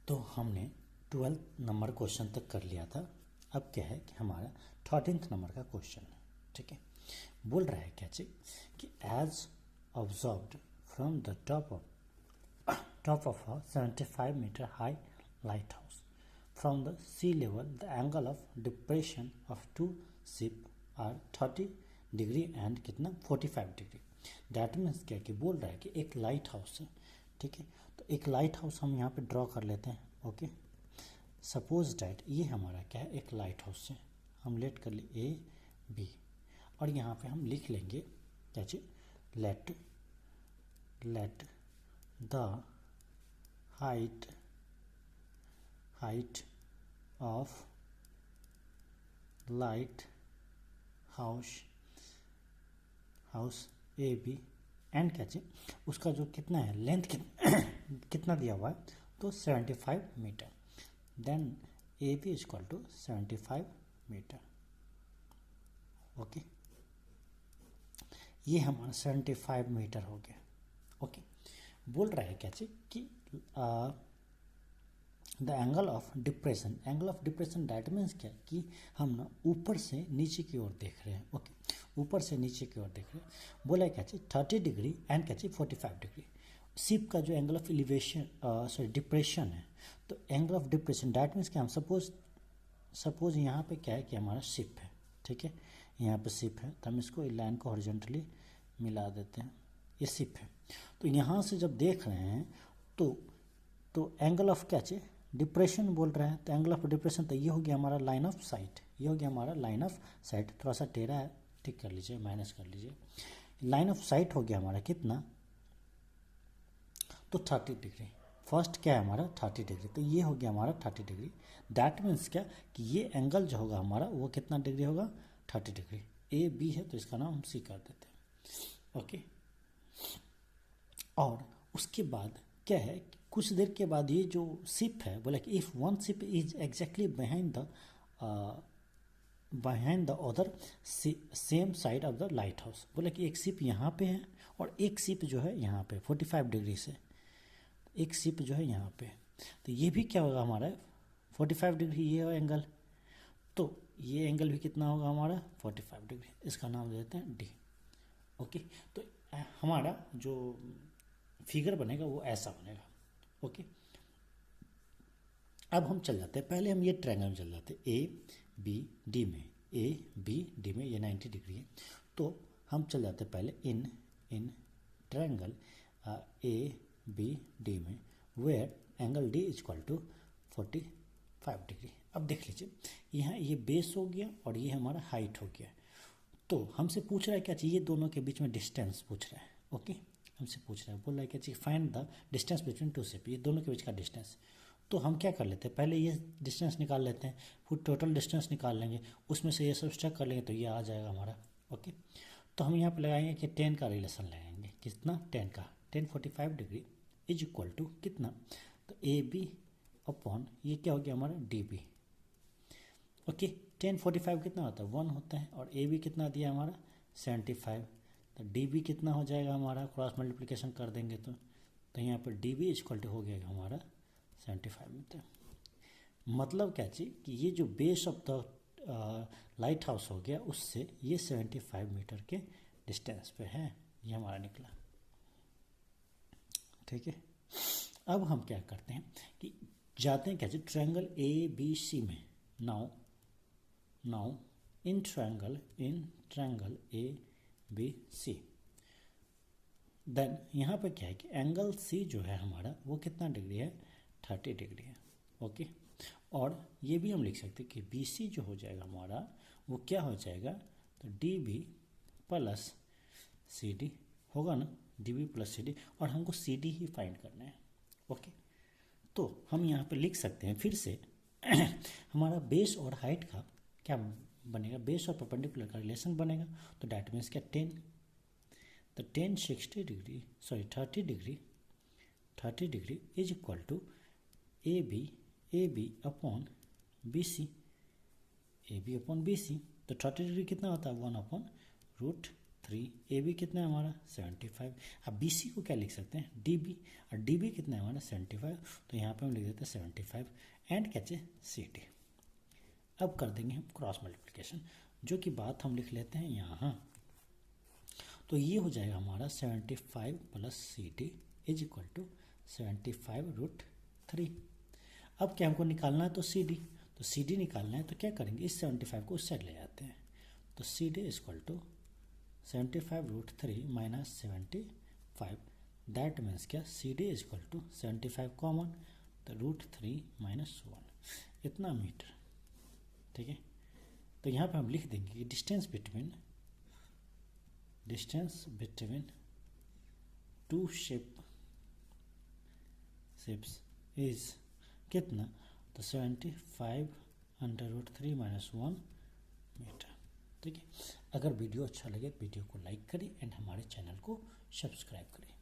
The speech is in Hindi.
तो हमने 12th नंबर क्वेश्चन तक कर लिया था। अब क्या है कि हमारा 13th नंबर का क्वेश्चन है। ठीक है, बोल रहा है क्या चीज कि as observed from the top of a 75 metre high lighthouse from the sea level the angle of depression of two ship are 30 degree and कितना 45 डिग्री। दैट मीन्स क्या कि बोल रहा है कि एक लाइट हाउस है। ठीक है, तो एक लाइट हाउस हम यहाँ पे ड्रॉ कर लेते हैं। ओके, सपोज डैट ये हमारा क्या है, एक लाइट हाउस है। हम लेट कर लिए ए बी और यहाँ पे हम लिख लेंगे क्या चीज, let the height of lighthouse A B and क्या चीज, उसका जो कितना है लेंथ कितना दिया हुआ है, तो 75 metre. Then A B is equal to 75 metre. Okay, ये हमारा 75 मीटर हो गया। ओके, बोल रहा है क्या चीज कि the angle of depression that means क्या कि हम ना ऊपर से नीचे की ओर देख रहे हैं। ओके, ऊपर से नीचे की ओर देख रहे हैं। बोला है क्या चीज 30 डिग्री एंड क्या चीज 45 डिग्री। शिप का जो एंगल ऑफ एलिवेशन डिप्रेशन है, तो angle of depression that means कि हम सपोज यहाँ पे क्या है कि हमारा शिप है। ठीक है, यहाँ पे शिप है तो हम इसको लाइन को हॉरिजॉन्टली मिला देते हैं, ये शिप है। तो यहाँ से जब देख रहे हैं तो एंगल ऑफ क्या चाहिए डिप्रेशन बोल रहा है, तो एंगल ऑफ डिप्रेशन तो ये हो गया हमारा लाइन ऑफ साइट, ये हो गया हमारा लाइन ऑफ साइट। थोड़ा सा टेढ़ा है, ठीक कर लीजिए, माइनस कर लीजिए। लाइन ऑफ साइट हो गया हमारा कितना, तो 30 डिग्री। फर्स्ट क्या है हमारा 30 डिग्री, तो ये हो गया हमारा 30 डिग्री। दैट मीन्स क्या कि ये एंगल जो होगा हमारा वो कितना डिग्री होगा, 30 डिग्री। ए बी है तो इसका नाम हम सी कर देते हैं। ओके, और उसके बाद क्या है, कुछ देर के बाद ये जो शिप है बोला कि if one ship is exactly behind the other same side of the light house. बोला कि एक शिप यहाँ पे है और एक शिप जो है यहाँ पे 45 डिग्री से, एक शिप जो है यहाँ पे, तो ये भी क्या होगा हमारा 45 डिग्री ये एंगल, तो ये एंगल भी कितना होगा हमारा 45 डिग्री। इसका नाम दे देते हैं डी। ओके, तो हमारा जो फिगर बनेगा वो ऐसा बनेगा। ओके, अब हम चल जाते हैं, पहले हम ये ट्रायंगल में चल जाते हैं ए बी डी में, ए बी डी में ये 90 डिग्री है। तो हम चल जाते हैं पहले in triangle A B D में where angle D is equal to 45 degree. अब देख लीजिए, यहाँ ये बेस हो गया और ये हमारा हाइट हो गया। तो हमसे पूछ रहा है क्या चाहिए, ये दोनों के बीच में डिस्टेंस पूछ रहा है। ओके, हमसे पूछ रहा है, बोल रहा है क्या चाहिए find the distance between two ship, ये दोनों के बीच का डिस्टेंस। तो हम क्या कर लेते हैं, पहले ये डिस्टेंस निकाल लेते हैं, फिर टोटल डिस्टेंस निकाल लेंगे, उसमें से ये सब्सट्रैक्ट कर लेंगे तो ये आ जाएगा हमारा। ओके, तो हम यहाँ पे लगाएंगे कि 10 का रिलेशन लगाएंगे, कितना 10 का, 10 45 डिग्री इज इक्वल टू कितना, तो ए बी अपॉन ये क्या हो गया हमारा डी बी। ओके, 10 45 कितना होता है 1 होता है, और ए बी कितना दिया हमारा 75, तो डी बी कितना हो जाएगा हमारा, क्रॉस मल्टीप्लिकेशन कर देंगे तो यहाँ पर डी बी इक्वल टू हो गया हमारा 75 मीटर। मतलब क्या चीज कि ये जो base of the light house हो गया उससे ये 75 मीटर के डिस्टेंस पे है, ये हमारा निकला। ठीक है, अब हम क्या करते हैं कि जाते हैं क्या चीज ट्रायंगल ए बी सी में। Now in triangle A B C, then यहाँ पे क्या है कि एंगल सी जो है हमारा वो कितना डिग्री है 30 डिग्री है। ओके, और ये भी हम लिख सकते हैं कि बी सी जो हो जाएगा हमारा वो क्या हो जाएगा, तो D B plus C D होगा ना, D B plus C D, और हमको सी डी ही फाइंड करना है। ओके, तो हम यहाँ पे लिख सकते हैं फिर से हमारा बेस और हाइट का क्या बनेगा, बेस और परपेंडिकुलर का रिलेशन बनेगा, तो डैट मीन्स क्या 10, तो 30 degree is equal to A B upon B C, तो 30 डिग्री कितना होता है 1/√30। 3। ए बी कितना है हमारा 75। अब बी सी को क्या लिख सकते हैं डी बी, और डी बी कितना है हमारा 75, तो यहाँ पे हम लिख देते हैं 75 एंड क्या चाहिए सी डी। अब कर देंगे हम क्रॉस मल्टीप्लिकेशन, जो कि बात हम लिख लेते हैं यहाँ। तो ये हो जाएगा हमारा 75 plus C D is equal to 75√3। अब क्या हमको निकालना है तो सी डी, तो सी डी निकालना है तो क्या करेंगे, इस 75 को उस साइड ले जाते हैं, तो C D equal to 75√3 minus 75, that means क्या C D equal to 75 common, तो √3 माइनस 1 इतना मीटर। ठीक है, तो यहाँ पे हम लिख देंगे कि distance between two ships is कितना, तो 75√3 माइनस 1 मीटर। ठीक है, अगर वीडियो अच्छा लगे वीडियो को लाइक करें एंड हमारे चैनल को सब्सक्राइब करें।